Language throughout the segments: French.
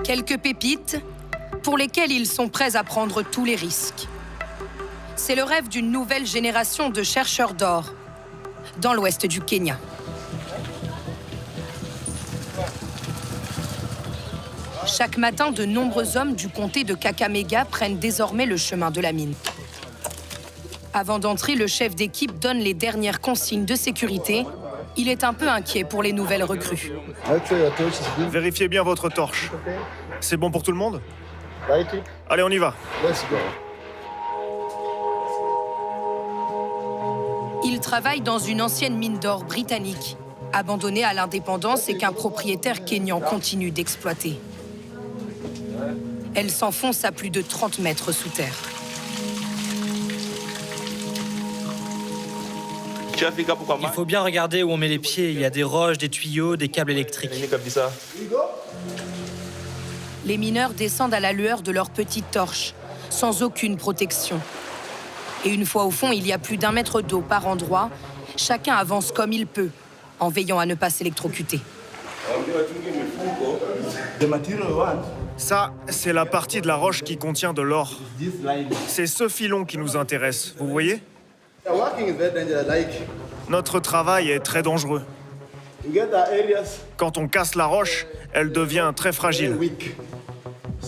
Quelques pépites pour lesquelles ils sont prêts à prendre tous les risques. C'est le rêve d'une nouvelle génération de chercheurs d'or dans l'ouest du Kenya. Chaque matin, de nombreux hommes du comté de Kakamega prennent désormais le chemin de la mine. Avant d'entrer, le chef d'équipe donne les dernières consignes de sécurité. Il est un peu inquiet pour les nouvelles recrues. Vérifiez bien votre torche. C'est bon pour tout le monde? Allez, on y va. Il travaille dans une ancienne mine d'or britannique, abandonnée à l'indépendance et qu'un propriétaire kényan continue d'exploiter. Elle s'enfonce à plus de 30 mètres sous terre. Il faut bien regarder où on met les pieds. Il y a des roches, des tuyaux, des câbles électriques. Les mineurs descendent à la lueur de leurs petites torches, sans aucune protection. Et une fois au fond, il y a plus d'1 mètre d'eau par endroit. Chacun avance comme il peut, en veillant à ne pas s'électrocuter. Ça, c'est la partie de la roche qui contient de l'or. C'est ce filon qui nous intéresse, vous voyez? Notre travail est très dangereux. Quand on casse la roche, elle devient très fragile.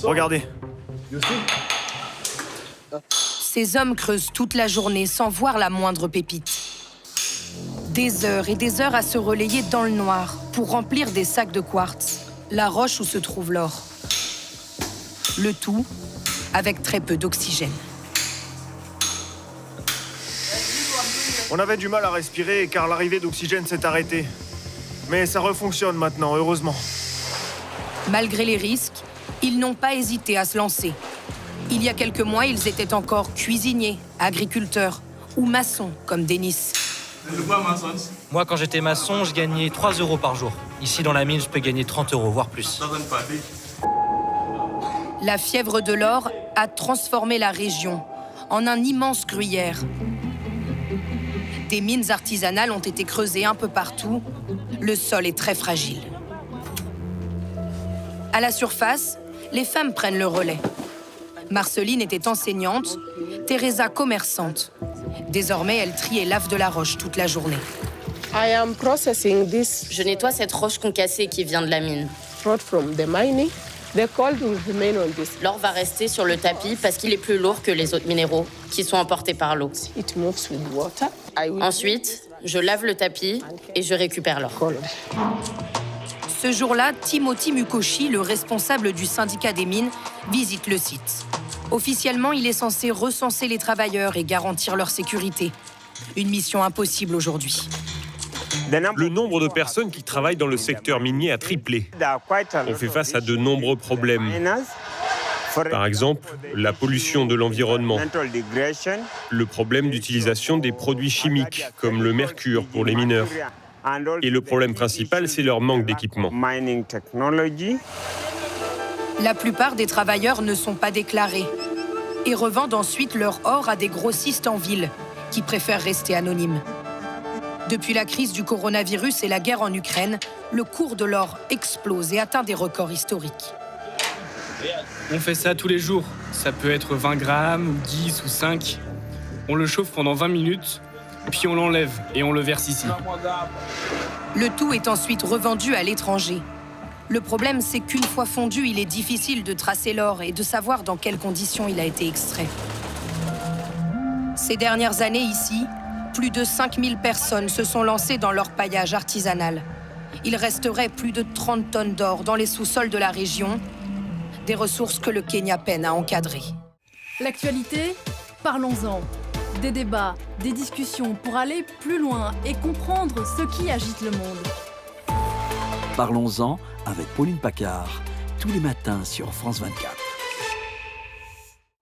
Regardez. Ces hommes creusent toute la journée sans voir la moindre pépite. Des heures et des heures à se relayer dans le noir pour remplir des sacs de quartz, la roche où se trouve l'or. Le tout avec très peu d'oxygène. On avait du mal à respirer car l'arrivée d'oxygène s'est arrêtée. Mais ça refonctionne maintenant, heureusement. Malgré les risques, ils n'ont pas hésité à se lancer. Il y a quelques mois, ils étaient encore cuisiniers, agriculteurs ou maçons comme Denis. Moi, quand j'étais maçon, je gagnais 3 € par jour. Ici, dans la mine, je peux gagner 30 €, voire plus. La fièvre de l'or a transformé la région en un immense gruyère. Des mines artisanales ont été creusées un peu partout. Le sol est très fragile. À la surface, les femmes prennent le relais. Marceline était enseignante, Teresa commerçante. Désormais, elle trie et lave de la roche toute la journée. Je nettoie cette roche concassée qui vient de la mine. L'or va rester sur le tapis parce qu'il est plus lourd que les autres minéraux qui sont emportés par l'eau. Ensuite, je lave le tapis et je récupère l'or. Ce jour-là, Timothy Mukoshi, le responsable du syndicat des mines, visite le site. Officiellement, il est censé recenser les travailleurs et garantir leur sécurité. Une mission impossible aujourd'hui. Le nombre de personnes qui travaillent dans le secteur minier a triplé. On fait face à de nombreux problèmes. Par exemple, la pollution de l'environnement, le problème d'utilisation des produits chimiques, comme le mercure pour les mineurs. Et le problème principal, c'est leur manque d'équipement. La plupart des travailleurs ne sont pas déclarés et revendent ensuite leur or à des grossistes en ville qui préfèrent rester anonymes. Depuis la crise du coronavirus et la guerre en Ukraine, le cours de l'or explose et atteint des records historiques. On fait ça tous les jours. Ça peut être 20 grammes, ou 10, ou 5. On le chauffe pendant 20 minutes, puis on l'enlève et on le verse ici. Le tout est ensuite revendu à l'étranger. Le problème, c'est qu'une fois fondu, il est difficile de tracer l'or et de savoir dans quelles conditions il a été extrait. Ces dernières années ici, plus de 5000 personnes se sont lancées dans l'orpaillage artisanal. Il resterait plus de 30 tonnes d'or dans les sous-sols de la région, des ressources que le Kenya peine à encadrer. L'actualité, parlons-en. Des débats, des discussions pour aller plus loin et comprendre ce qui agite le monde. Parlons-en avec Pauline Paccard, tous les matins sur France 24.